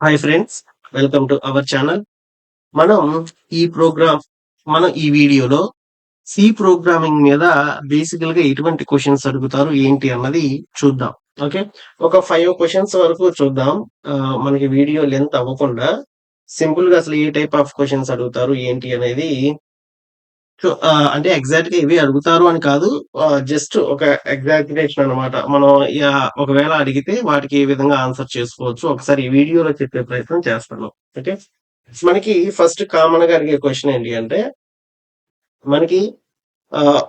Hi friends, welcome to our channel. మనం ఈ programme మనం ఈ వీడియోలో సి ప్రోగ్రామింగ్ మీద బేసికల్‌గా ఎటువంటి క్వెషన్స్ అడుగుతారు ఏంటి అన్నది చూద్దాం. ఓకే. ఒక 5 క్వెషన్స్ వరకు చూద్దాం. మనకి వీడియో లెంత్ అవ్వకుండా సింపుల్‌గా అసలు ఏ టైప్ ఆఫ్ క్వెషన్స్ అడుగుతారు ఏంటి అనేది అంటే ఎగ్జాక్ట్‌గా ఇవే అడుగుతారు అని కాదు. జస్ట్ ఒక ఎగ్జాజరేషన్ అన్నమాట. మనం ఒకవేళ అడిగితే వాటికి ఏ విధంగా ఆన్సర్ చేసుకోవచ్చు. ఒకసారి ఈ వీడియోలో చెప్పే ప్రయత్నం చేస్తాను. ఓకే. మనకి ఫస్ట్ కామన్‌గా అడిగే క్వెషన్ ఏంటి అంటే, మనకి ah,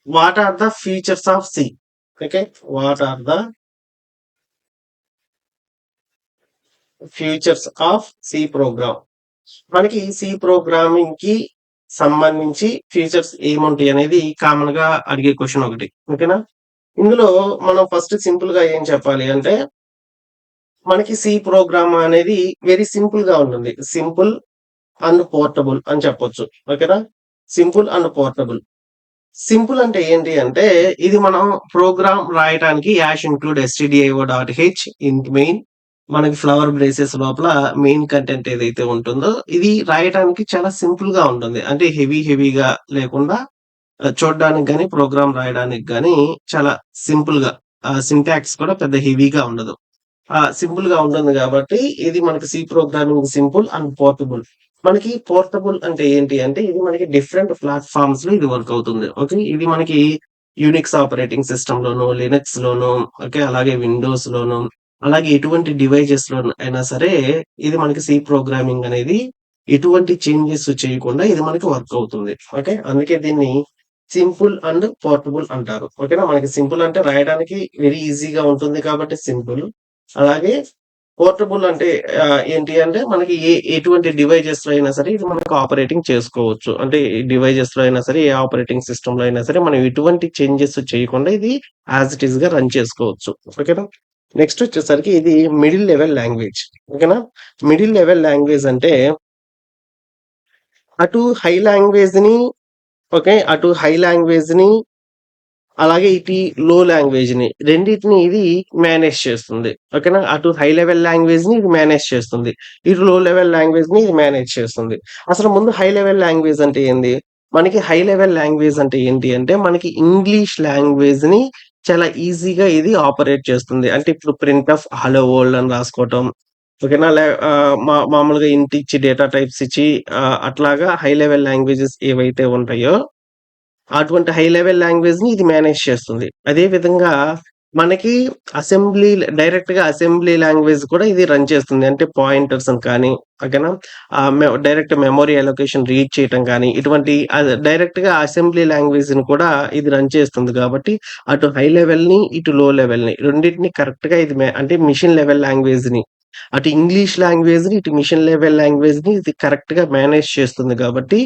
what are the features of C? Okay. What are the futures of C program? మనకి సి ప్రోగ్రామింగ్‌కి సంబంధించి ఫీచర్స్ ఏముంటాయి అనేది కామన్‌గా అడిగే క్వెషన్ ఒకటి. ఓకేనా? ఇందులో మనం ఫస్ట్ సింపుల్‌గా ఏం చెప్పాలి అంటే, మనకి సి ప్రోగ్రామ్ అనేది వెరీ సింపుల్‌గా ఉంటుంది. సింపుల్ అండ్ పోర్టబుల్ అని చెప్పొచ్చు. ఓకేనా? Simple and portable. సింపుల్ అంటే ఏంటి అంటే, ఇది మనం ప్రోగ్రామ్ రాయటానికి ఇంక్లూడ్ ఎస్టీడీఐఓ డాట్ హెచ్ ఇంట్ మెయిన్ మనకి ఫ్లవర్ బ్రేసెస్ లోపల మెయిన్ కంటెంట్ ఏదైతే ఉంటుందో, ఇది రాయటానికి చాలా సింపుల్‌గా ఉంటుంది. అంటే హెవీగా లేకుండా చూడ్డానికి గాని, ప్రోగ్రామ్ రాయడానికి గాని చాలా సింపుల్‌గా సింటాక్స్ కూడా పెద్ద హెవీగా ఉండదు. సింపుల్‌గా ఉంటుంది గాబట్టి, ఇది మనకి C programming simple and portable. మనకి పోర్టబుల్ అంటే ఏంటి అంటే, ఇది మనకి డిఫరెంట్ ప్లాట్‌ఫార్మ్స్‌లో ఇది వర్క్ అవుతుంది. ఓకే. ఇది మనకి యూనిక్స్ ఆపరేటింగ్ సిస్టమ్‌లోను, లినక్స్‌లోను, ఓకే. అలాగే విండోస్‌లోను, అలాగే ఎటువంటి డివైజెస్‌లోను అయినా సరే, ఇది మనకి సి ప్రోగ్రామింగ్ అనేది ఎటువంటి చేంజెస్ చేయకుండా ఇది మనకి వర్క్ అవుతుంది. ఓకే. అందుకే దీన్ని సింపుల్ అండ్ పోర్టబుల్ అంటారు. ఓకేనా? మనకి సింపుల్ అంటే రాయడానికి వెరీ ఈజీగా ఉంటుంది కాబట్టి సింపుల్. అలాగే పోర్టబుల్ అంటే ఏంటి అంటే మనకి ఎటువంటి డివైజెస్‌లో అయినా సరే ఇది మనకు ఆపరేటింగ్ చేసుకోవచ్చు. అంటే ఈ డివైజెస్‌లో అయినా సరే, ఏ ఆపరేటింగ్ సిస్టమ్‌లో అయినా సరే మనం ఎటువంటి చేంజెస్ చేయకుండా ఇది యాస్ ఇట్ ఈస్‌గా రన్ చేసుకోవచ్చు. ఓకేనా? నెక్స్ట్ వచ్చేసరికి ఇది మిడిల్ లెవెల్ లాంగ్వేజ్. ఓకేనా? మిడిల్ లెవెల్ లాంగ్వేజ్ అంటే అటు హై లాంగ్వేజ్‌ని ఓకే. అటు హై లాంగ్వేజ్‌ని అలాగే లో లాంగ్వేజ్‌ని రెండిటిని ఇది మేనేజ్ చేస్తుంది. ఓకేనా? అటు హై లెవెల్ లాంగ్వేజ్‌ని ఇది మేనేజ్ చేస్తుంది. ఇటు లో లెవెల్ లాంగ్వేజ్‌ని ఇది మేనేజ్ చేస్తుంది. అసలు ముందు హై లెవెల్ లాంగ్వేజ్ అంటే ఏంది? మనకి హై లెవెల్ లాంగ్వేజ్ అంటే ఏంటి అంటే, మనకి ఇంగ్లీష్ లాంగ్వేజ్‌ని చాలా ఈజీగా ఇది ఆపరేట్ చేస్తుంది. అంటే ఇప్పుడు ప్రింట్ ఆఫ్ హలో వరల్డ్ అని రాసుకోవటం. ఓకేనా? మామూలుగా ఇంట్ ఇచ్చి డేటా టైప్స్ ఇచ్చి అట్లాగా హై లెవెల్ లాంగ్వేజెస్ ఏవైతే ఉంటాయో అటువంటి హై లెవెల్ లాంగ్వేజ్‌ని ఇది మేనేజ్ చేస్తుంది. అదే విధంగా మనకి డైరెక్ట్‌గా అసెంబ్లీ లాంగ్వేజ్ కూడా ఇది రన్ చేస్తుంది. అంటే పాయింటర్స్‌ని కానీ, ఓకేనా? డైరెక్ట్ మెమరీ అలొకేషన్ రీడ్ చేయటం కానీ, ఇటువంటి డైరెక్ట్‌గా అసెంబ్లీ లాంగ్వేజ్‌ని కూడా ఇది రన్ చేస్తుంది కాబట్టి, అటు హై లెవెల్‌ని, ఇటు లో లెవెల్‌ని రెండిటిని కరెక్ట్‌గా ఇది అంటే మెషిన్ లెవెల్ లాంగ్వేజ్‌ని, అటు ఇంగ్లీష్ లాంగ్వేజ్‌ని, ఇటు మెషిన్ లెవెల్ లాంగ్వేజ్‌ని ఇది కరెక్ట్‌గా మేనేజ్ చేస్తుంది కాబట్టి,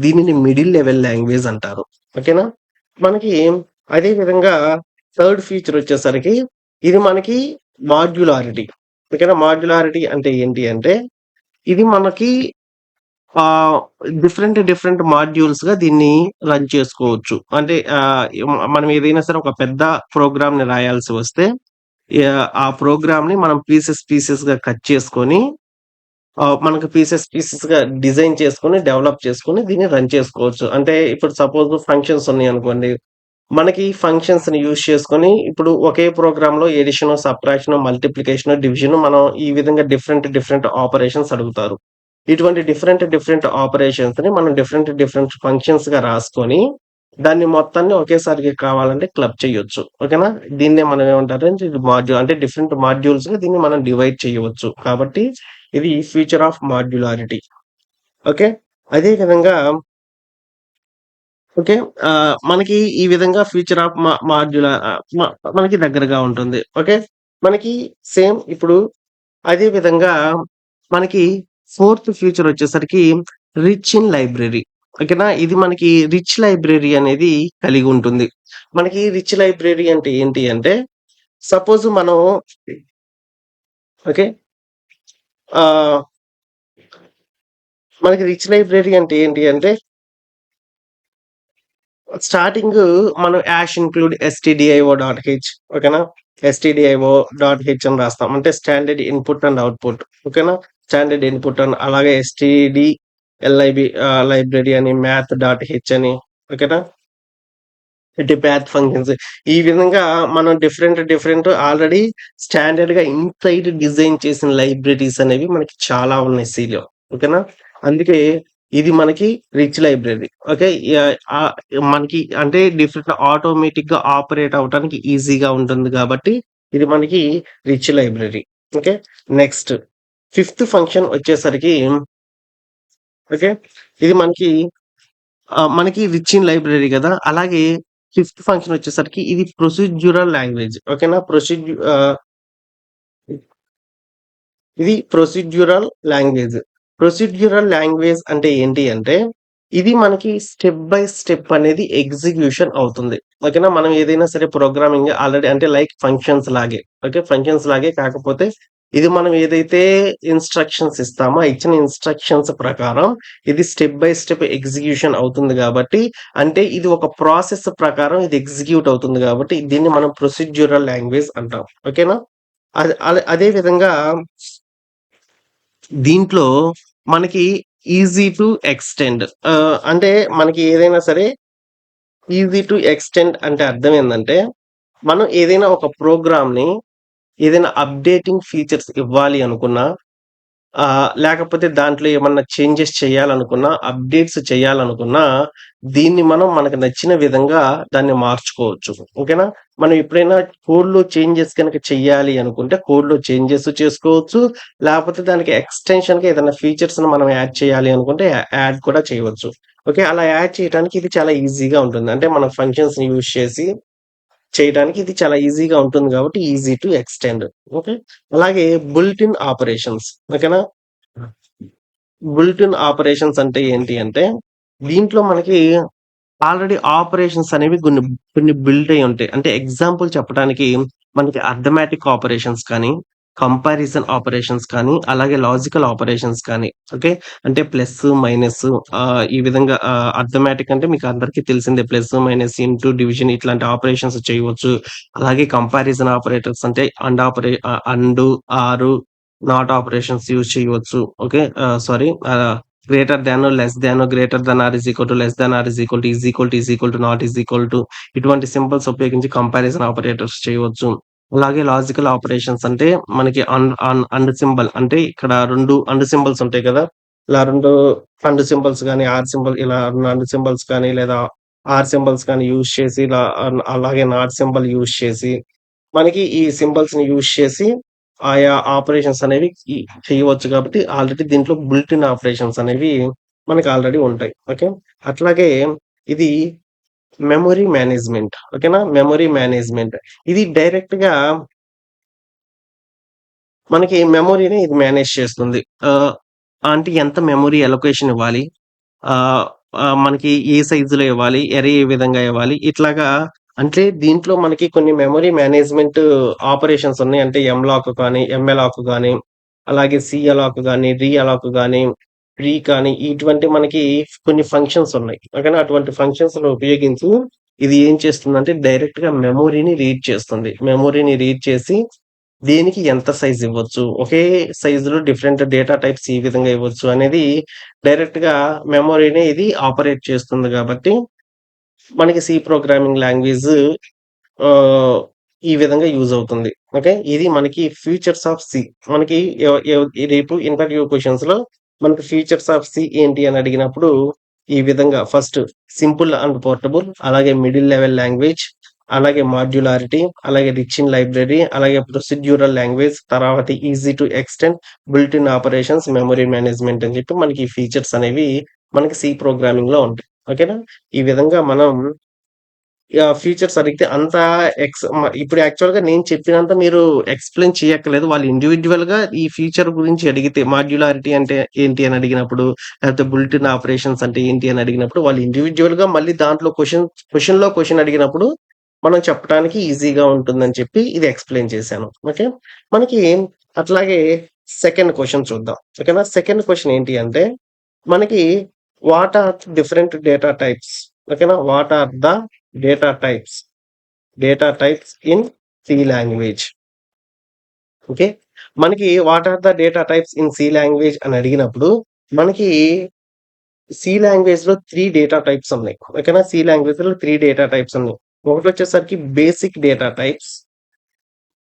దీనిని మిడిల్ లెవెల్ లాంగ్వేజ్ అంటారు. ఓకేనా? మనకి అదే విధంగా థర్డ్ ఫీచర్ వచ్చేసరికి ఇది మనకి మాడ్యులారిటీ. ఓకేనా? మాడ్యులారిటీ అంటే ఏంటి అంటే, ఇది మనకి ఆహ్, డిఫరెంట్ మాడ్యూల్స్‌గా దీన్ని రన్ చేసుకోవచ్చు. అంటే మనం ఏదైనా సరే ఒక పెద్ద ప్రోగ్రామ్‌ని రాయాల్సి వస్తే, ఆ ప్రోగ్రామ్‌ని మనం పీసెస్‌గా కట్ చేసుకొని మనకు పీసెస్‌గా డిజైన్ చేసుకొని, డెవలప్ చేసుకొని దీన్ని రన్ చేసుకోవచ్చు. అంటే ఇప్పుడు సపోజ్ ఫంక్షన్స్ ఉన్నాయనుకోండి. మనకి ఫంక్షన్స్‌ని యూజ్ చేసుకొని ఇప్పుడు ఒకే ప్రోగ్రామ్‌లో ఎడిషను, సబ్ట్రాక్షను, మల్టిప్లికేషను, డివిజను మనం ఈ విధంగా డిఫరెంట్ ఆపరేషన్స్ అడుగుతారు. ఇటువంటి డిఫరెంట్ ఆపరేషన్స్‌ని మనం డిఫరెంట్ ఫంక్షన్స్‌గా రాసుకొని, దాన్ని మొత్తాన్ని ఒకేసారికి కావాలంటే క్లబ్ చేయొచ్చు. ఓకేనా? దీన్నే మనం ఏమంటారంటే ఇది అంటే డిఫరెంట్ మాడ్యూల్స్‌గా దీన్ని మనం డివైడ్ చేయవచ్చు. కాబట్టి ఇది ఫీచర్ ఆఫ్ మాడ్యులారిటీ. ఓకే. అదే విధంగా ఓకే. మనకి ఈ విధంగా ఫ్యూచర్ ఆఫ్ మాడ్యులర్ మనకి దగ్గరగా ఉంటుంది. ఓకే. మనకి సేమ్ ఇప్పుడు అదే విధంగా మనకి ఫోర్త్ ఫ్యూచర్ వచ్చేసరికి రిచ్ ఇన్ లైబ్రరీ. ఓకేనా? ఇది మనకి రిచ్ లైబ్రరీ అనేది కలిగి ఉంటుంది. మనకి రిచ్ లైబ్రరీ అంటే ఏంటి అంటే, సపోజ్ మనం ఓకే. ఆహ్, మనకి రిచ్ లైబ్రరీ అంటే ఏంటి అంటే స్టార్టింగు మనం ఇంక్లూడ్ stdio.h ఓకేనా? stdio.h అని రాస్తాం. అంటే స్టాండర్డ్ ఇన్‌పుట్ అండ్ అవుట్‌పుట్ ఓకేనా? స్టాండర్డ్ ఇన్‌పుట్ అని అలాగే లైబ్రరీ అని math.h అని ఓకేనా? అంటే పాత్ ఫంక్షన్స్. ఈ విధంగా మనం డిఫరెంట్ ఆల్రెడీ స్టాండర్డ్‌గా ఇన్‌సైడ్ డిజైన్ చేసిన లైబ్రరీస్ అనేవి మనకి చాలా ఉన్నాయి సీలో. ఓకేనా? అందుకే ఇది మనకి రిచ్ లైబ్రరీ. ఓకే. ఆహ్, మనకి అంటే డిఫరెంట్ ఆటోమేటిక్‌గా ఆపరేట్ అవ్వటానికి ఈజీగా ఉంటుంది కాబట్టి ఇది మనకి rich library. Okay. Next fifth function వచ్చేసరికి ఓకే. ఇది మనకి రిచ్ ఇన్ లైబ్రరీ గదా! అలాగే ఫిఫ్త్ ఫంక్షన్ వచ్చేసరికి ఇది ప్రొసీడ్యూరల్ లాంగ్వేజ్. ఓకేనా? ఇది ప్రొసీడ్యూరల్ లాంగ్వేజ్. ప్రొసీడ్యూరల్ లాంగ్వేజ్ అంటే ఏంటి అంటే, ఇది మనకి స్టెప్ బై స్టెప్ అనేది ఎగ్జిక్యూషన్ అవుతుంది. ఓకేనా? మనం ఏదైనా సరే ప్రోగ్రామింగ్ ఆల్రెడీ అంటే లైక్ ఫంక్షన్స్ లాగే. ఓకే. ఫంక్షన్స్ లాగే కాకపోతే ఇది మనం ఏదైతే ఇన్‌స్ట్రక్షన్స్ ఇస్తామో, ఆ ఇచ్చిన ఇన్‌స్ట్రక్షన్స్ ప్రకారం ఇది స్టెప్ బై స్టెప్ ఎగ్జిక్యూషన్ అవుతుంది గాబట్టి, అంటే ఇది ఒక ప్రాసెస్ ప్రకారం ఇది ఎగ్జిక్యూట్ అవుతుంది గాబట్టి, దీన్ని మనం ప్రొసీడ్యూరల్ లాంగ్వేజ్ అంటాం. ఓకేనా? అదే విధంగా దీంట్లో మనకి ఈజీ టు ఎక్స్‌టెండ్ అంటే మనకి ఏదైనా సరే ఈజీ టు ఎక్స్‌టెండ్ అంటే అర్థం ఏందంటే, మనం ఏదైనా ఒక ప్రోగ్రామ్‌ని ఏదైనా అప్‌డేటింగ్ ఫీచర్స్ ఇవ్వాలి అనుకున్నా, లేకపోతే దాంట్లో ఏమన్నా చేంజెస్ చేయాలనుకున్నా, అప్‌డేట్స్ చేయాలనుకున్నా, దీన్ని మనం మనకు నచ్చిన విధంగా దాన్ని మార్చుకోవచ్చు. ఓకేనా? మనం ఎప్పుడైనా కోడ్‌లో చేంజెస్ గనక చెయ్యాలి అనుకుంటే, కోడ్‌లో చేంజెస్ చేసుకోవచ్చు. లేపోతే దానికి ఎక్స్‌టెన్షన్‌గా ఏదైనా ఫీచర్స్‌ని మనం యాడ్ చేయాలి అనుకుంటే, యాడ్ కూడా చేయవచ్చు. ఓకే. అలా యాడ్ చేయటానికి ఇది చాలా ఈజీగా ఉంటుంది. అంటే మనం ఫంక్షన్స్‌ని యూజ్ చేసి చేయడానికి ఇది చాలా ఈజీగా ఉంటుంది గాబట్టి, ఈజీ టు ఎక్స్‌టెండ్. ఓకే. అలాగే బుల్ట్ ఇన్ ఆపరేషన్స్ ఓకేనా? బుల్ట్ ఇన్ ఆపరేషన్స్ అంటే ఏంటి అంటే, దీంట్లో మనకి ఆల్రెడీ ఆపరేషన్స్ అనేవి కొన్ని బిల్డ్ అయ్యి ఉంటాయి. అంటే ఎగ్జాంపుల్ చెప్పడానికి మనకి అర్థమెటిక్ ఆపరేషన్స్ కానీ, కంపారిజన్ ఆపరేషన్స్ కానీ, అలాగే లాజికల్ ఆపరేషన్స్ కానీ, ఓకే. అంటే ప్లస్, మైనస్ ఈ విధంగా అర్థమెటిక్ అంటే మీకు అందరికీ తెలిసిందే. ప్లస్, మైనస్, ఇంటూ, డివిజన్ ఇట్లాంటి ఆపరేషన్స్ చేయవచ్చు. అలాగే కంపారిజన్ ఆపరేటర్స్ అంటే and, or, not operations use చేయవచ్చు. Okay. Sorry greater than, less than, greater than or is equal to, less than or is equal to, is equal to, not is equal to ఇటువంటి symbols ఉపయోగించి comparison operators చేయవచ్చు. అలాగే logical operations అంటే మనకి and symbol అంటే ఇక్కడ 2 and symbols ఉంటాయి కదా! ఇలా 2 అండ్ సింబల్స్ గాని, ఆర్ సింబల్ ఇలా అండ్ సింబల్స్ కానీ లేదా ఆర్ సింబల్స్ కానీ యూజ్ చేసి ఇలా అలాగే నాట్ సింబల్ యూజ్ చేసి మనకి ఈ సింబల్స్‌ని యూజ్ చేసి ఆయా ఆపరేషన్స్ అనేవి చేయవచ్చు కాబట్టి ఆల్రెడీ దీంట్లో బిల్ట్ ఇన్ ఆపరేషన్స్ అనేవి మనకి ఆల్రెడీ ఉంటాయి. ఓకే. అట్లాగే ఇది మెమరీ మేనేజ్‌మెంట్ ఓకేనా? మెమరీ మేనేజ్‌మెంట్ ఇది డైరెక్ట్‌గా మనకి మెమరీని ఇది మేనేజ్ చేస్తుంది. ఆహ్, అంటే ఎంత మెమరీ అలొకేషన్ ఇవ్వాలి? ఆహ్, మనకి ఏ సైజులో ఇవ్వాలి? ఎరే ఏ విధంగా ఇవ్వాలి? ఇట్లాగా అంటే దీంట్లో మనకి కొన్ని మెమరీ మేనేజ్‌మెంట్ ఆపరేషన్స్ ఉన్నాయి. అంటే ఎంలాక్ కానీ, ఎంఎలాక్ గాని, అలాగే సీఎలాక్ గాని, రీఅలాక్ గాని, ఫ్రీ కానీ ఇటువంటి మనకి కొన్ని ఫంక్షన్స్ ఉన్నాయి. ఓకేనా? అటువంటి ఫంక్షన్స్‌ని ఉపయోగించి ఇది ఏం చేస్తుందంటే డైరెక్ట్‌గా మెమోరీని రీడ్ చేస్తుంది. మెమోరీని రీడ్ చేసి దేనికి ఎంత సైజ్ ఇవ్వచ్చు? ఒకే సైజ్‌లో డిఫరెంట్ డేటా టైప్స్ ఈ విధంగా ఇవ్వచ్చు అనేది డైరెక్ట్‌గా మెమోరీని ఇది ఆపరేట్ చేస్తుంది గాబట్టి, మనకి సి ప్రోగ్రామింగ్ లాంగ్వేజ్ ఆహ్, ఈ విధంగా యూజ్ అవుతుంది. ఓకే. ఇది మనకి ఫీచర్స్ ఆఫ్ సి. మనకి ఎవ ఎవ్ రేపు ఇంటర్వ్యూ క్వెషన్స్‌లో మనకి ఫీచర్స్ ఆఫ్ సి ఏంటి అని అడిగినప్పుడు, ఈ విధంగా ఫస్ట్ సింపుల్ అండ్ పోర్టబుల్, అలాగే మిడిల్ లెవెల్ లాంగ్వేజ్, అలాగే మాడ్యులారిటీ, అలాగే రిచ్ ఇన్ లైబ్రరీ, అలాగే ప్రొసీడ్యూరల్ లాంగ్వేజ్, తర్వాత easy to extend, built in operations, memory management అని చెప్పి మనకి ఈ ఫీచర్స్ అనేవి మనకి సి ప్రోగ్రామింగ్‌లో ఉంటాయి. ఓకేనా? ఈ విధంగా మనం ఫీచర్స్ అడిగితే అంతా ఇప్పుడు యాక్చువల్‌గా నేను చెప్పినంత మీరు ఎక్స్‌ప్లెయిన్ చేయక్కర్లేదు. వాళ్ళు ఇండివిడ్యుయల్‌గా ఈ ఫీచర్ గురించి అడిగితే మాడ్యులారిటీ అంటే ఏంటి అని అడిగినప్పుడు, లేకపోతే బుల్ట్ ఇన్ ఆపరేషన్స్ అంటే ఏంటి అని అడిగినప్పుడు, వాళ్ళు ఇండివిడ్యుయల్‌గా మళ్ళీ దాంట్లో క్వెషన్‌లో క్వెషన్ అడిగినప్పుడు, మనం చెప్పటానికి ఈజీగా ఉంటుందని చెప్పి ఇది ఎక్స్‌ప్లెయిన్ చేశాను. ఓకే. మనకి అట్లాగే సెకండ్ క్వెషన్ చూద్దాం. ఓకేనా? సెకండ్ క్వెషన్ ఏంటి అంటే, మనకి what are different data types? ఓకేనా? What are the data types? Data types in C language. Okay. మనకి what are the data types in C language అని అడిగినప్పుడు, మనకి సి లాంగ్వేజ్‌లో 3 డేటా టైప్స్ ఉన్నాయి. ఓకేనా? సి లాంగ్వేజ్‌లో 3 డేటా టైప్స్ ఉన్నాయి. ఒకటొచ్చేసరికి basic data types.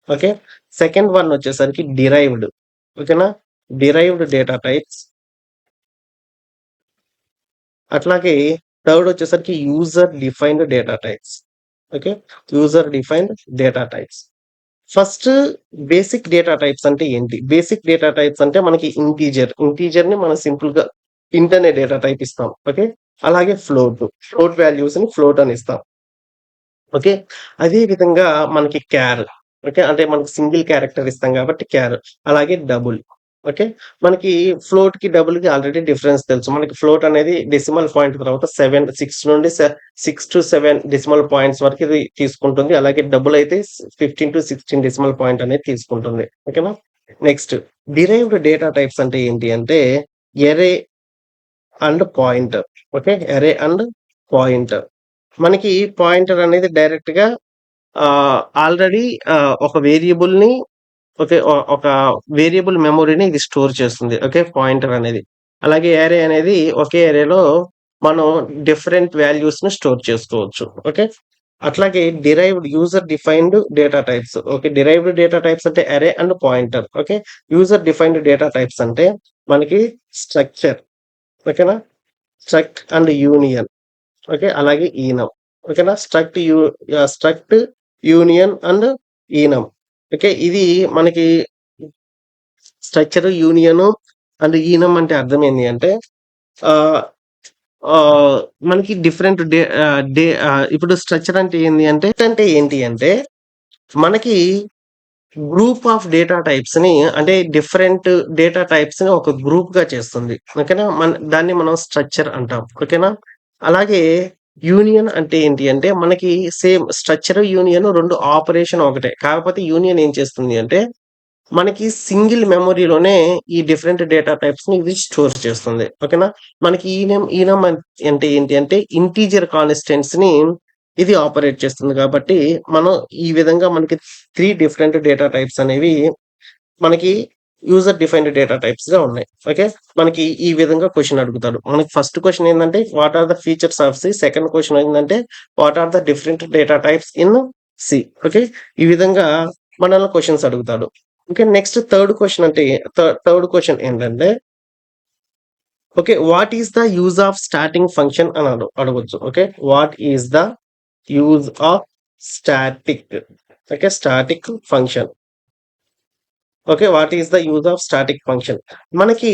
Okay. Second one వచ్చేసరికి డిరైవ్డ్. ఓకేనా? Derived data types. అట్లాగే థర్డ్ వచ్చేసరికి user defined data types. Okay. User defined data types. First basic data types అంటే ఏంటి? బేసిక్ డేటా టైప్స్ అంటే మనకి ఇంటిజర్. ఇంటిజర్‌ని మనం సింపుల్‌గా ఇంట్ అనే డేటా టైప్ ఇస్తాం. ఓకే. అలాగే ఫ్లోట్. ఫ్లోట్ వాల్యూస్‌ని ఫ్లోట్ అని ఇస్తాం. ఓకే. అదే విధంగా మనకి క్యార్. ఓకే. అంటే మనకి సింగిల్ క్యారెక్టర్ ఇస్తాం కాబట్టి క్యార్. అలాగే డబుల్. ఓకే. మనకి ఫ్లోట్‌కి, డబుల్‌కి ఆల్రెడీ డిఫరెన్స్ తెలుసు. మనకి ఫ్లోట్ అనేది డెసిమల్ పాయింట్ తర్వాత 6-7 డెసిమల్ పాయింట్స్ వరకు ఇది తీసుకుంటుంది. అలాగే డబుల్ అయితే 15-16 డెసిమల్ పాయింట్ అనేది తీసుకుంటుంది. ఓకేనా? నెక్స్ట్ డిరైవ్డ్ డేటా టైప్స్ అంటే ఏంటి అంటే array and pointer. Okay. Array and pointer. మనకి పాయింటర్ అనేది డైరెక్ట్‌గా ఆల్రెడీ ఒక వేరియబుల్‌ని ఓకే. ఒక వేరియబుల్ మెమరీని ఇది స్టోర్ చేస్తుంది. ఓకే. పాయింటర్ అనేది. అలాగే యారే అనేది ఒకే యారేలో మనం డిఫరెంట్ వాల్యూస్‌ని స్టోర్ చేసుకోవచ్చు. ఓకే. అట్లాగే derived user defined data types. Okay. Derived data types అంటే array and pointer. Okay. User defined data types అంటే మనకి స్ట్రక్చర్. ఓకేనా? Struct and union. ఓకే. అలాగే ఈనం. ఓకేనా? Struct, union and enum. Okay. ఇది మనకి స్ట్రక్చర్, యూనియను అండ్ ఈనం అంటే అర్థమైంది అంటే ఆహ్, మనకి డిఫరెంట్ ఇప్పుడు స్ట్రక్చర్ అంటే ఏంటి అంటే మనకి గ్రూప్ ఆఫ్ డేటా టైప్స్‌ని అంటే డిఫరెంట్ డేటా టైప్స్‌ని ఒక గ్రూప్‌గా చేస్తుంది. ఓకేనా? దాన్ని మనం స్ట్రక్చర్ అంటాం. ఓకేనా? అలాగే యూనియన్ అంటే ఏంటి అంటే మనకి సేమ్ స్ట్రక్చర్, యూనియన్ 2 ఆపరేషన్ ఒకటే. కాకపోతే యూనియన్ ఏం చేస్తుంది అంటే మనకి సింగిల్ మెమరీలోనే ఈ డిఫరెంట్ డేటా టైప్స్‌ని ఇది స్టోర్ చేస్తుంది. ఓకేనా? మనకి ఈనమ్ అంటే ఏంటి అంటే ఇంటిజర్ కాన్స్టెంట్స్‌ని ఇది ఆపరేట్ చేస్తుంది కాబట్టి, మనం ఈ విధంగా మనకి 3 డిఫరెంట్ డేటా టైప్స్ అనేవి మనకి యూజర్ డిఫైన్డ్ డేటా టైప్స్‌గా ఉన్నాయి. ఓకే. మనకి ఈ విధంగా క్వెషన్ అడుగుతాడు. మనకి ఫస్ట్ క్వెషన్ ఏందంటే what are the features of C? Second question ఏందంటే what are the different data types in C? Okay. ఈ విధంగా మనల్ని క్వెషన్స్ అడుగుతాడు. ఓకే. నెక్స్ట్ థర్డ్ క్వెషన్ ఏంటంటే okay. What is the use of starting function అని అడగొచ్చు. Okay. What is the use of static? Okay. Static function. Okay. What is the use of static function? మనకి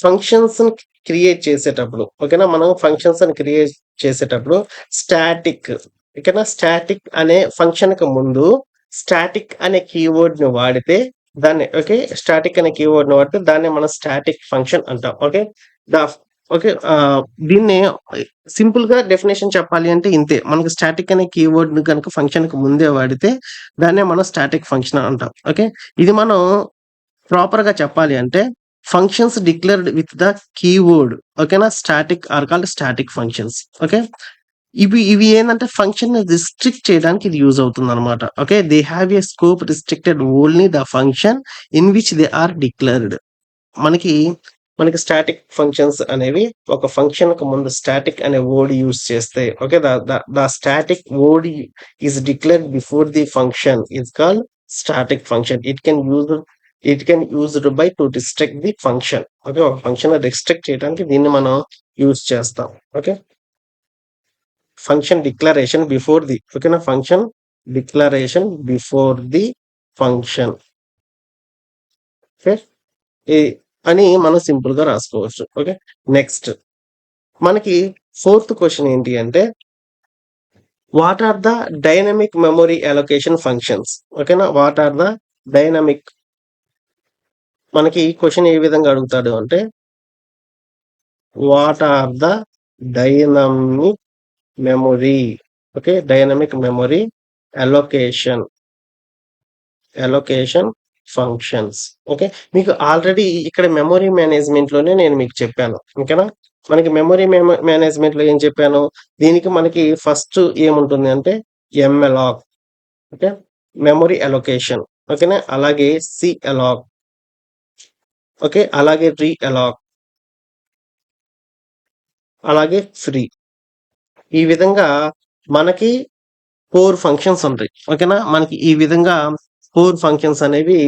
ఫంక్షన్స్‌ని create చేసేటప్పుడు ఓకేనా? మనం ఫంక్షన్స్‌ని create చేసేటప్పుడు static ఓకేనా? స్టాటిక్ అనే ఫంక్షన్‌కి ముందు స్టాటిక్ అనే కీవర్డ్‌ని వాడితే స్టాటిక్ అనే కీవర్డ్‌ని వాడితే దాన్ని మనం స్టాటిక్ ఫంక్షన్ అంటాం. ఓకే. The okay. దీన్ని సింపుల్‌గా డెఫినిషన్ చెప్పాలి అంటే ఇంతే. మనకు స్టాటిక్ అనే కీవర్డ్‌ని గనుక ఫంక్షన్‌కి ముందే వాడితే దాన్నే మనం స్టాటిక్ ఫంక్షన్ అంటాం. ఓకే. ఇది మనం ప్రాపర్‌గా చెప్పాలి అంటే functions declared with the keyword ఓకేనా? Static or called static functions. Okay. ఇవి ఏందంటే ఫంక్షన్‌ని రిస్ట్రిక్ట్ చేయడానికి ఇది యూజ్ అవుతుందన్నమాట. Okay. They have a scope restricted only the function in which they are declared. మనకి, మనకి స్టాటిక్ ఫంక్షన్స్ అనేవి ఒక ఫంక్షన్‌కి ముందు స్టాటిక్ అనే వర్డ్ యూజ్ చేస్తే okay. The the the static word is declared before the function is called static function. It can used to restrict the function. Okay. ఒక ఫంక్షన్‌ని రిస్ట్రిక్ట్ చేయడానికి దీన్ని మనం యూజ్ చేస్తాం. Okay. Function declaration before the ఓకేనా? Function declaration before the function. Okay. ఈ అని మనం సింపుల్‌గా రాసుకోవచ్చు. ఓకే. నెక్స్ట్ మనకి ఫోర్త్ క్వెషన్ ఏంటి అంటే what are the dynamic memory allocation functions? ఓకేనా? వాట్ ఆర్ ద డైనమిక్ మనకి క్వెషన్ ఏ విధంగా అడుగుతాడు అంటే what are the dynamic memory? Okay. Dynamic memory allocation. Allocation functions. Okay. మీకు ఆల్రెడీ ఇక్కడ మెమరీ మేనేజ్‌మెంట్‌లోనే నేను మీకు చెప్పాను. ఓకేనా? మనకి మెమరీ మేనేజ్‌మెంట్‌లో ఏం చెప్పాను? దీనికి మనకి ఫస్ట్ ఏముంటుంది అంటే ఎంఎలాక్. ఓకే. Memory allocation. ఓకేనా? అలాగే సిఎలాక్. ఓకే. అలాగే రీఎలాక్. అలాగే ఫ్రీ. ఈ విధంగా మనకి 4 ఫంక్షన్స్ ఉంటాయి. ఓకేనా? మనకి ఈ విధంగా 4 ఫంక్షన్స్ అనేవి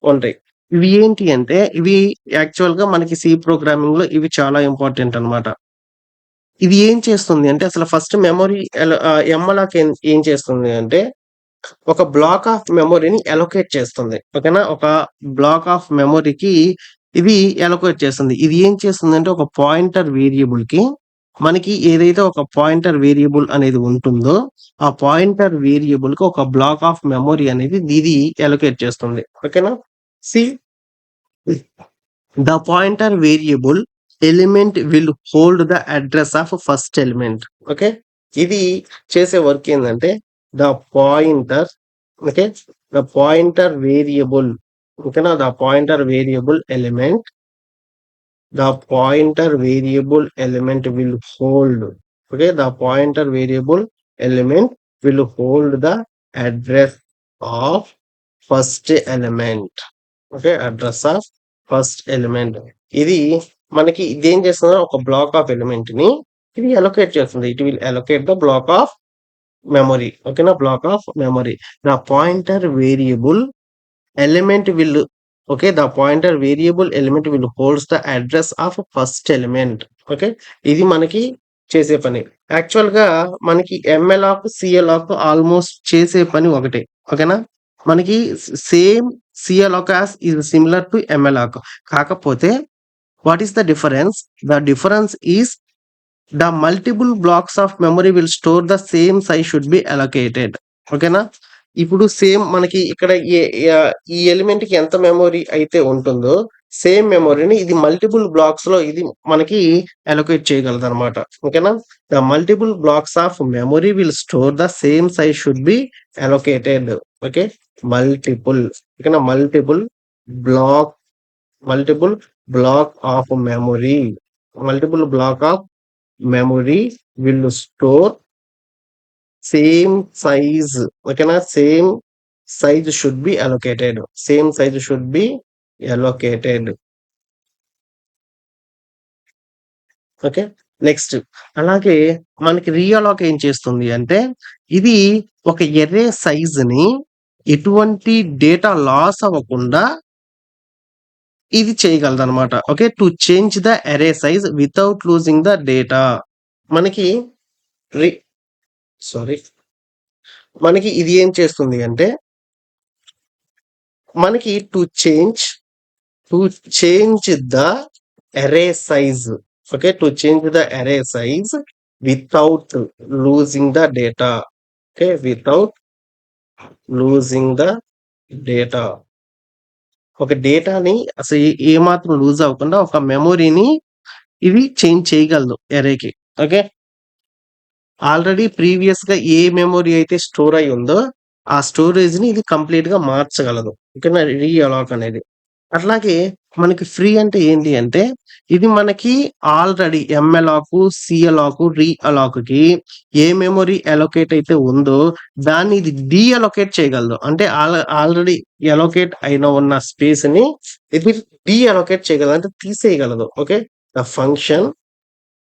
ఉంటాయి. ఇవి ఏంటి అంటే, ఇవి యాక్చువల్‌గా మనకి సి ప్రోగ్రామింగ్‌లో ఇవి చాలా ఇంపార్టెంట్ అన్నమాట. ఇది ఏం చేస్తుంది అంటే, అసలు ఫస్ట్ ఎమ్మలాక్ ఏం చేస్తుంది అంటే, ఒక బ్లాక్ ఆఫ్ మెమరీని అలొకేట్ చేస్తుంది. ఓకేనా? ఒక బ్లాక్ ఆఫ్ మెమరీకి ఇది అలొకేట్ చేస్తుంది. ఇది ఏం చేస్తుందంటే, ఒక పాయింటర్ వేరియబుల్‌కి మనకి ఏదైతే ఒక పాయింటర్ వేరియబుల్ అనేది ఉంటుందో, ఆ పాయింటర్ వేరియబుల్‌కి ఒక బ్లాక్ ఆఫ్ మెమరీ అనేది ఇది అలొకేట్ చేస్తుంది. ఓకేనా? C the pointer variable element will hold the address of first element. Okay. ఇది చేసే వర్క్ ఏందంటే the pointer okay. The pointer variable ఓకేనా? The pointer variable element the pointer variable element will hold okay the pointer variable element will hold the address of first element okay. Address of first element. ఇది మనకి ఇదేం చేస్తుందో ఒక black of element ని ఇది allocate చేస్తుంది. It will allocate the block of memory. ఓకేనా? Block of memory. The pointer variable element will okay. The pointer variable element will holds the address of first element. Okay. ఇది మనకి చేసే పని. యాక్చువల్‌గా మనకి ఎంఎలాక్, సిఎలాక్ ఆల్‌మోస్ట్ చేసే పని ఒకటే. ఓకేనా? మనకి same calloc is similar to malloc. కాకపోతే what is the difference? The difference is the multiple blocks of memory will store the same size should be allocated. ఓకేనా? ఇప్పుడు సేమ్ మనకి ఇక్కడ ఈ ఎలిమెంట్‌కి ఎంత మెమరీ అయితే ఉంటుందో, సేమ్ మెమరీని ఇది మల్టిపుల్ బ్లాక్స్‌లో ఇది మనకి అలొకేట్ చేయగలదన్నమాట. ఓకేనా? The multiple blocks of memory will store the same size should be allocated. Okay. Multiple ఓకేనా? Block multiple block of memory. Multiple block of memory will store same size. ఓకేనా? Same size should be allocated. Same size should be allocated. Okay. Next అలాగే మనకి రీఅలాక్ ఏం చేస్తుంది అంటే, ఇది ఒక array సైజ్‌ని ఎటువంటి డేటా లాస్ అవ్వకుండా ఇది చేయగలదన్నమాట. Okay. To change the array size without losing the data. మనకి రి సారీ. మనకి ఇది ఏం చేస్తుంది అంటే, మనకి to change the array size. Okay. To change the array size without losing the data. Okay. Without losing the data. ఒక డేటాని అసలు ఏమాత్రం లూజ్ అవ్వకుండా ఒక మెమరీని ఇది చేంజ్ చేయగలదు అర్రేకి. ఓకే. ఆల్రెడీ ప్రీవియస్‌గా ఏ మెమరీ అయితే స్టోర్ అయ్యి ఉందో, ఆ స్టోరేజ్‌ని ఇది కంప్లీట్‌గా మార్చగలదు. ఓకేనా? రీఅలాక్ అనేది. అట్లాగే మనకి ఫ్రీ అంటే ఏంటి అంటే, ఇది మనకి ఆల్రెడీ ఎంఎలాకు, సిఎలాకు, రీఅలాక్‌కి ఏ మెమరీ అలొకేట్ అయితే ఉందో, దాన్ని ఇది డీఅలొకేట్ చేయగలదు. అంటే ఆల్రెడీ అలొకేట్ అయిన ఉన్న స్పేస్‌ని ఇది డీఅలొకేట్ చేయగలదు. అంటే తీసేయగలదు. Okay. The function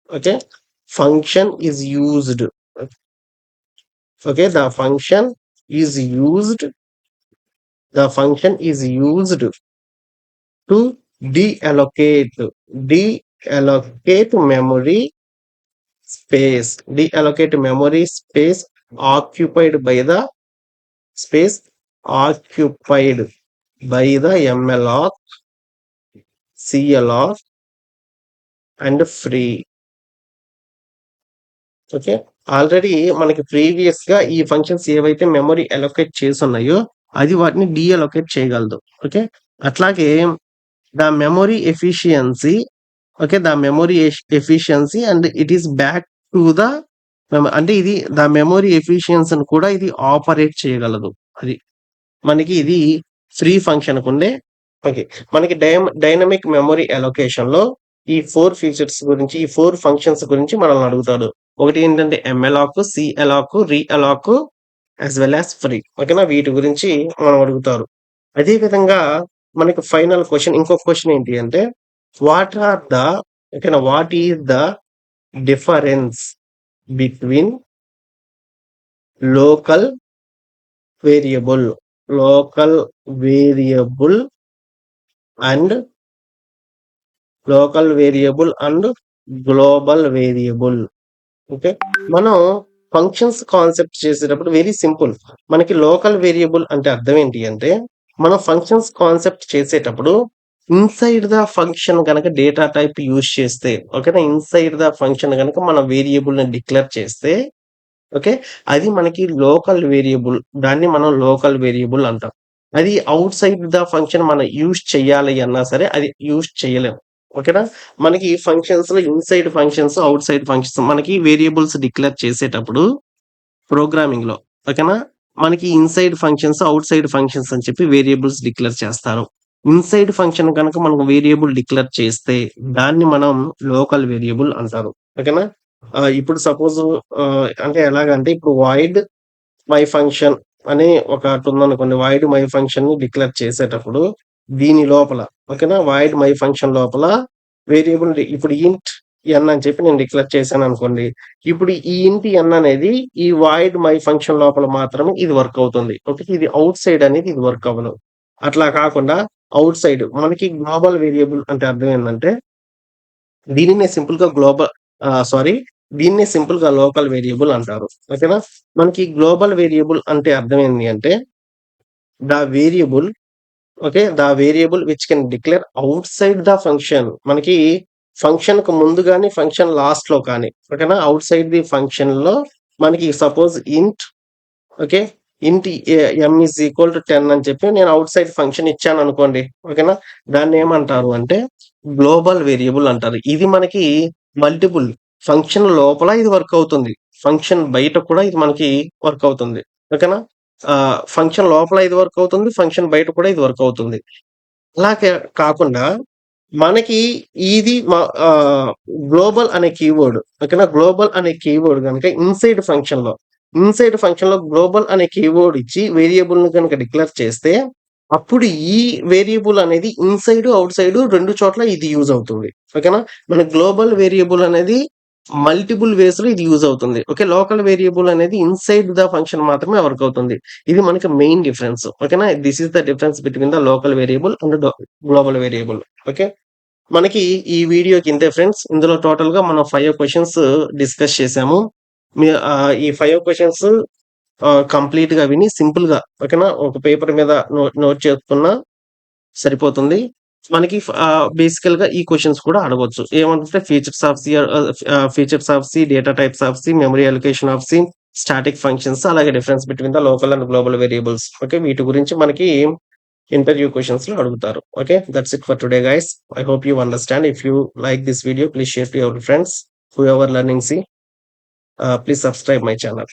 okay. function is used okay the function is used to deallocate memory space occupied by the space occupied by the mloc cloc and free. Okay. Already మనకి ప్రీవియస్‌గా ఈ functions ఏవైతే memory allocate చేసున్నాయో, అది వాటిని డీఅలొకేట్ చేయగలదు. Okay. అట్లాగే the memory efficiency okay. The memory efficiency and it is back to the అంటే ఇది ద మెమరీ ఎఫిషియన్సీని కూడా ఇది ఆపరేట్ చేయగలదు. అది. మనకి ఇది ఫ్రీ ఫంక్షన్‌కి ఉండే ఓకే. మనకి డైనమిక్ మెమరీ అలోకేషన్‌లో ఈ 4 ఫీచర్స్ గురించి, ఈ 4 ఫంక్షన్స్ గురించి మనల్ని అడుగుతాడు. ఒకటి ఏంటంటే malloc, calloc, realloc as well as free. ఓకేనా? వీటి గురించి మనం అడుగుతారు. అదే విధంగా మనకి ఫైనల్ క్వెషన్ ఇంకొక క్వెషన్ ఏంటి అంటే వాట్ ఆర్ ద ఓకేనా? What is the difference between local variable, local variable and local variable and global variable. Okay. మనం ఫంక్షన్స్ కాన్సెప్ట్ చేసేటప్పుడు వెరీ సింపుల్. మనకి లోకల్ వేరియబుల్ అంటే అర్థం ఏంటి అంటే, మనం ఫంక్షన్స్ కాన్సెప్ట్ చేసేటప్పుడు ఇన్‌సైడ్ ద ఫంక్షన్ గనక డేటా టైప్ యూజ్ చేస్తే ఓకేనా? ఇన్‌సైడ్ ద ఫంక్షన్ గనక మనం వేరియబుల్‌ని డిక్లేర్ చేస్తే ఓకే. అది మనకి లోకల్ వేరియబుల్. దాన్ని మనం లోకల్ వేరియబుల్ అంటాం. అది ఔట్‌సైడ్ ద ఫంక్షన్ మనం యూజ్ చేయాలి అన్నా సరే అది యూజ్ చేయలేం. ఓకేనా? మనకి ఫంక్షన్స్‌లో ఇన్‌సైడ్ ఫంక్షన్స్, ఔట్‌సైడ్ ఫంక్షన్స్ మనకి వేరియబుల్స్ డిక్లేర్ చేసేటప్పుడు ప్రోగ్రామింగ్‌లో ఓకేనా? మనకి ఇన్‌సైడ్ ఫంక్షన్స్, ఔట్‌సైడ్ ఫంక్షన్స్ అని చెప్పి వేరియబుల్స్ డిక్లేర్ చేస్తారు. ఇన్‌సైడ్ ఫంక్షన్ గనక మనం వేరియబుల్ డిక్లేర్ చేస్తే దాన్ని మనం లోకల్ వేరియబుల్ అంటారు. ఓకేనా? ఇప్పుడు సపోజ్ అంటే ఎలాగంటే ఇప్పుడు వాయిడ్ మై ఫంక్షన్ అని ఒకటుందనుకోండి. వాయిడ్ మై ఫంక్షన్‌ని డిక్లేర్ చేసేటప్పుడు దీని లోపల ఓకేనా? వాయిడ్ మై ఫంక్షన్ లోపల వేరియబుల్ ఇప్పుడు ఇంట్ ఎన్ అని చెప్పి నేను డిక్లేర్ చేశాననుకోండి. ఇప్పుడు ఈ ఇంట్ ఎన్ అనేది ఈ వాయిడ్ మై ఫంక్షన్ లోపల మాత్రమే ఇది వర్క్ అవుతుంది. ఓకే. ఇది ఔట్ సైడ్ అనేది ఇది వర్క్ అవ్వదు. అట్లా కాకుండా ఔట్ సైడ్ మనకి గ్లోబల్ వేరియబుల్ అంటే అర్థం ఏందంటే దీనినే సింపుల్‌గా సారీ దీన్నే సింపుల్‌గా లోకల్ వేరియబుల్ అంటారు. ఓకేనా? మనకి గ్లోబల్ వేరియబుల్ అంటే అర్థమైంది అంటే the variable okay. The variable which can declare outside the function. మనకి ఫంక్షన్‌కు ముందు గాని, ఫంక్షన్ లాస్ట్‌లో కానీ ఓకేనా? ఔట్‌సైడ్ ది ఫంక్షన్‌లో మనకి సపోజ్ ఇంట్ ఓకే. ఇంట్ ఎమ్ ఈజ్ ఈక్వల్ టు 10 అని చెప్పి నేను ఔట్‌సైడ్ ఫంక్షన్ ఇచ్చాననుకోండి. ఓకేనా? దాన్నేమంటారు అంటే గ్లోబల్ వేరియబుల్ అంటారు. ఇది మనకి మల్టిపుల్ ఫంక్షన్ లోపల ఇది వర్క్ అవుతుంది. ఫంక్షన్ బయట కూడా ఇది మనకి వర్క్ అవుతుంది. ఓకేనా? ఫంక్షన్ లోపల ఇది వర్క్ అవుతుంది. ఫంక్షన్ బయట కూడా ఇది వర్క్ అవుతుంది. అలాగే కాకుండా మనకి ఇది గ్లోబల్ అనే కీవర్డ్ ఓకేనా? గ్లోబల్ అనే కీవర్డ్ గనుక ఇన్‌సైడ్ ఫంక్షన్‌లో గ్లోబల్ అనే కీవర్డ్ ఇచ్చి వేరియబుల్‌ని గనుక డిక్లేర్ చేస్తే, అప్పుడు ఈ వేరియబుల్ అనేది ఇన్‌సైడ్, ఔట్ సైడ్ 2 చోట్ల ఇది యూజ్ అవుతుంది. ఓకేనా? మన గ్లోబల్ వేరియబుల్ అనేది మల్టిపుల్ వేస్‌లో ఇది యూజ్ అవుతుంది. ఓకే. లోకల్ వేరియబుల్ అనేది ఇన్‌సైడ్ ద ఫంక్షన్ మాత్రమే వర్క్ అవుతుంది. ఇది మనకి మెయిన్ డిఫరెన్స్. ఓకేనా? This is the difference between the local variable and global variable. Okay. మనకి ఈ వీడియోకి ఇంతే ఫ్రెండ్స్. ఇందులో టోటల్‌గా మనం 5 క్వెషన్స్ డిస్కస్ చేసాము. ఈ 5 క్వెషన్స్ కంప్లీట్‌గా విని సింపుల్‌గా ఓకేనా? ఒక పేపర్ మీద నోట్ చేసుకున్నా సరిపోతుంది. మనకి బేసికల్‌గా ఈ క్వెషన్స్ కూడా అడగొచ్చు. ఏమంటే features of C, data types of C, memory allocation of C, static functions అలాగే difference between the local and global variables. Okay. వీటి గురించి మనకి ఇంటర్వ్యూ క్వెషన్స్‌లో అడుగుతారు. Okay. That's it for today guys. I hope you understand. If you like this video, please share to your friends. Whoever learning C, please subscribe my channel.